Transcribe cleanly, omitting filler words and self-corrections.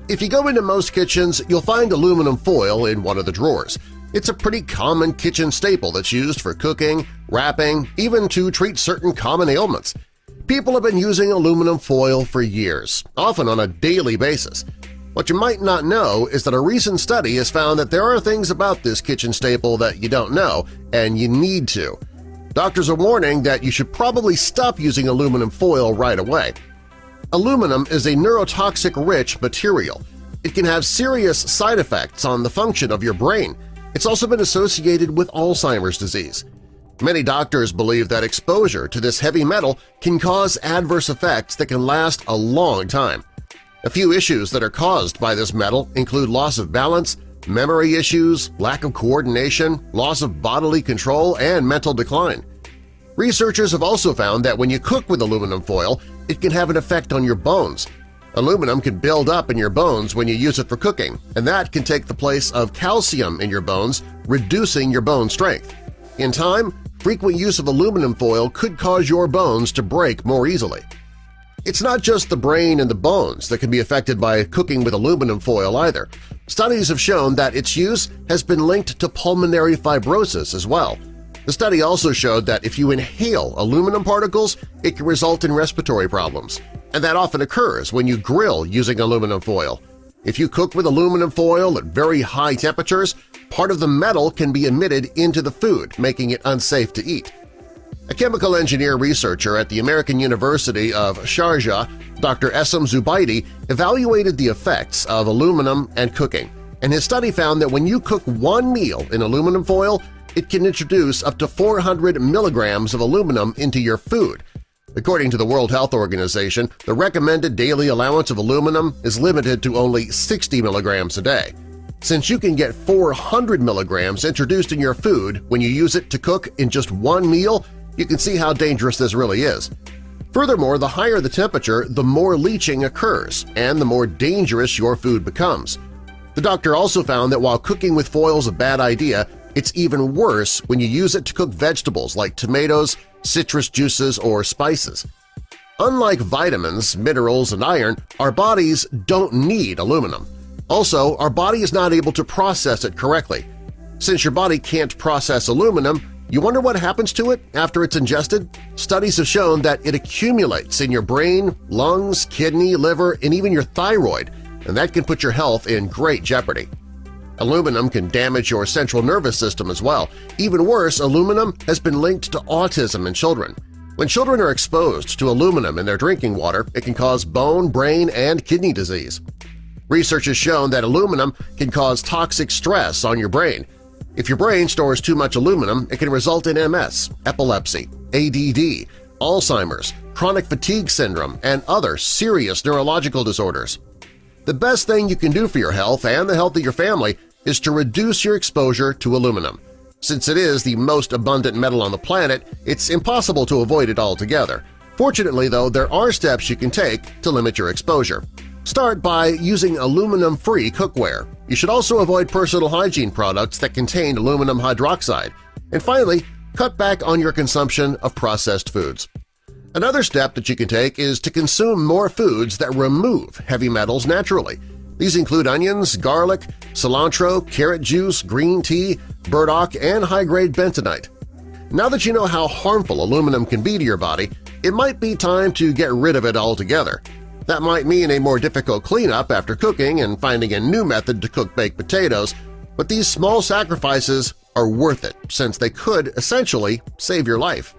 If you go into most kitchens, you'll find aluminum foil in one of the drawers. It's a pretty common kitchen staple that's used for cooking, wrapping, even to treat certain common ailments. People have been using aluminum foil for years, often on a daily basis. What you might not know is that a recent study has found that there are things about this kitchen staple that you don't know, and you need to. Doctors are warning that you should probably stop using aluminum foil right away. Aluminum is a neurotoxic-rich material. It can have serious side effects on the function of your brain. It's also been associated with Alzheimer's disease. Many doctors believe that exposure to this heavy metal can cause adverse effects that can last a long time. A few issues that are caused by this metal include loss of balance, memory issues, lack of coordination, loss of bodily control, and mental decline. Researchers have also found that when you cook with aluminum foil, it can have an effect on your bones. Aluminum can build up in your bones when you use it for cooking, and that can take the place of calcium in your bones, reducing your bone strength. In time, frequent use of aluminum foil could cause your bones to break more easily. It's not just the brain and the bones that can be affected by cooking with aluminum foil either. Studies have shown that its use has been linked to pulmonary fibrosis as well. The study also showed that if you inhale aluminum particles, it can result in respiratory problems, and that often occurs when you grill using aluminum foil. If you cook with aluminum foil at very high temperatures, part of the metal can be emitted into the food, making it unsafe to eat. A chemical engineer researcher at the American University of Sharjah, Dr. Essam Zubaidi, evaluated the effects of aluminum and cooking, and his study found that when you cook one meal in aluminum foil, it can introduce up to 400 milligrams of aluminum into your food. According to the World Health Organization, the recommended daily allowance of aluminum is limited to only 60 milligrams a day. Since you can get 400 milligrams introduced in your food when you use it to cook in just one meal, you can see how dangerous this really is. Furthermore, the higher the temperature, the more leaching occurs and the more dangerous your food becomes. The doctor also found that while cooking with foil is a bad idea, it's even worse when you use it to cook vegetables like tomatoes, citrus juices, or spices. Unlike vitamins, minerals, and iron, our bodies don't need aluminum. Also, our body is not able to process it correctly. Since your body can't process aluminum, you wonder what happens to it after it's ingested? Studies have shown that it accumulates in your brain, lungs, kidney, liver, and even your thyroid, and that can put your health in great jeopardy. Aluminum can damage your central nervous system as well. Even worse, aluminum has been linked to autism in children. When children are exposed to aluminum in their drinking water, it can cause bone, brain, and kidney disease. Research has shown that aluminum can cause toxic stress on your brain. If your brain stores too much aluminum, it can result in MS, epilepsy, ADD, Alzheimer's, chronic fatigue syndrome, and other serious neurological disorders. The best thing you can do for your health and the health of your family is to reduce your exposure to aluminum. Since it is the most abundant metal on the planet, it's impossible to avoid it altogether. Fortunately, though, there are steps you can take to limit your exposure. Start by using aluminum-free cookware. You should also avoid personal hygiene products that contain aluminum hydroxide. And finally, cut back on your consumption of processed foods. Another step that you can take is to consume more foods that remove heavy metals naturally. These include onions, garlic, cilantro, carrot juice, green tea, burdock, and high-grade bentonite. Now that you know how harmful aluminum can be to your body, it might be time to get rid of it altogether. That might mean a more difficult cleanup after cooking and finding a new method to cook baked potatoes, but these small sacrifices are worth it since they could essentially save your life.